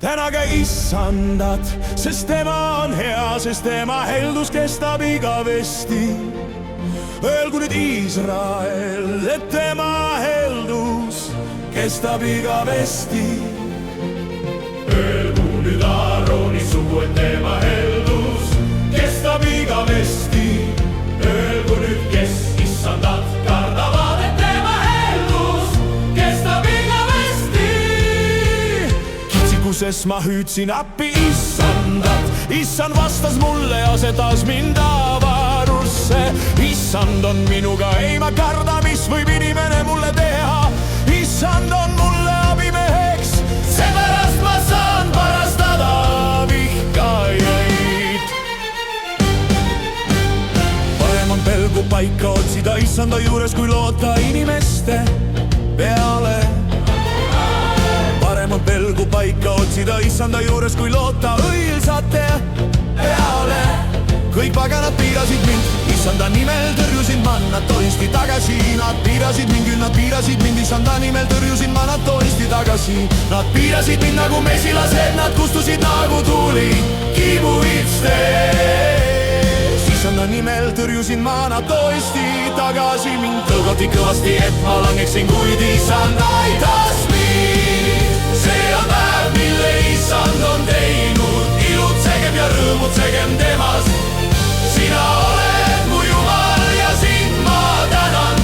tänage issandat, sest tema on hea, sest tema heldus kestab igavesti. Öelgu nüüd Iisrael, et tema heldus kestab igavesti. Öelgu nüüd Aaroni sugu, et tema heldus kestab igavesti. Öelgu nüüd, kes issandat kardavad, et tema heldus kestab igavesti. Kitsikuses ma hüüdsin appi issandat, issand vastas mulle ja asetas mind avarusse. Issand on minuga, ei ma karda, mis võib inimene mulle teha. Issand on mulle abimeheks, seepärast ma saan parastada vihkajaid. Parem on pelgu paika otsida issanda juures, kui loota inimeste peale. Parem on pelgu paika otsida issanda juures, kui loota õilsate peale. Kõik paganad piirasid mind, issanda nimel tõrjusin ma nad toisti tagasi. Nad piirasid mind, küll nad piirasid mind, issanda nimel tõrjusin ma nad toisti tagasi. Nad piirasid mind nagu mesilased, nad kustusid nagu tuuli kiibuitstes. Issanda nimel tõrjusin ma nad toisti tagasi. Mind tõugati kõvasti, et ma langeksin, kuid issand aitas mind. See on päev, mille issand on teinud, ilutsegem ja rõõmutsegem temas. Sina oled mu Jumal ja sind ma tänan,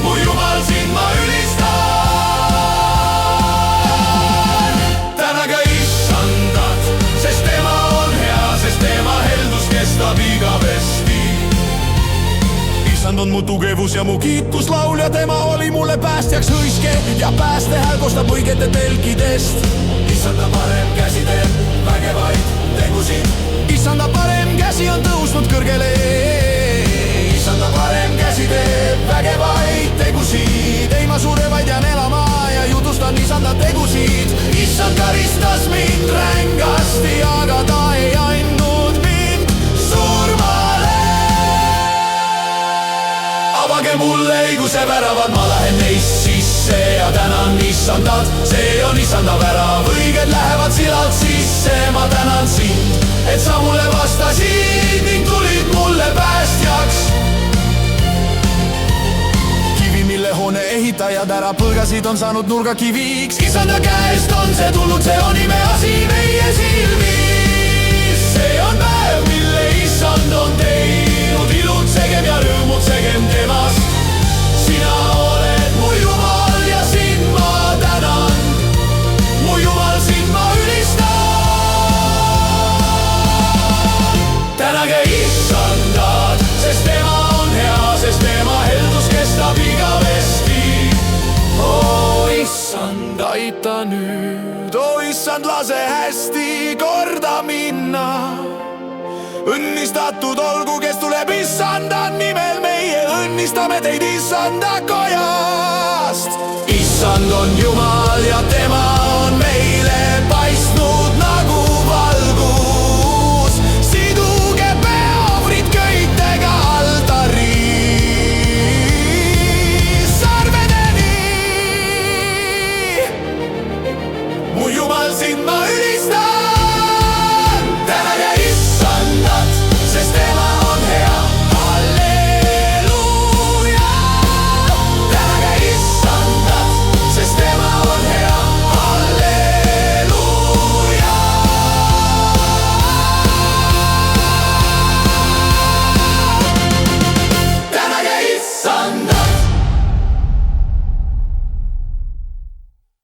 mu Jumal, sind ma ülistan. Tänage issandat, sest tema on hea, sest tema heldus kestab igavesti. Issand on mu tugevus ja mu kiituslaul ja tema oli mulle päästjaks hõiske ja päästehääl kostab õigete telkidest. Issanda parem käsi teeb vägevaid tegusid. Issanda parem käsi on tõusnud kõrgele. Issanda parem käsi teeb vägevaid tegusid. Ei ma surevaid jään elama ja jutustan issanda tegusid. Issand karistas mind rängasti, aga ta ei andnud mind surmale. Avage mulle õiguse väravad, ma lähen neist sisse ja tänan issandat. See on issanda värav, õiged lähevad silalt sisse. Ma tänan sind, et sa mulle vastasid ning tulid mulle päästjaks. Kivi, mille hoone ehitajad ära põlgasid, on saanud nurgakiviks. Issanda käest on see tulnud, see on imeasi meie silmis. See on päev, mille issand on teinud, ilutsegem ja rõõmutsegem temast. Sina oled mu Jumal ja sind ma tänan, mu Jumal, sind ma ülistan. Tänage issandat, sest tema on hea, sest tema heldus kestab igavesti. O issand, aita nüüd, o issand, lase hästi korda minna. Õnnistatud olgu, kes tuleb issanda nimel, meie õnnistame teid issanda kojast. Issand on Jumal ja tema on meile paistnud nagu valgus. Siduge peohvrid köitega altari sarvedeni. Mu Jumal, sind ma ülistan.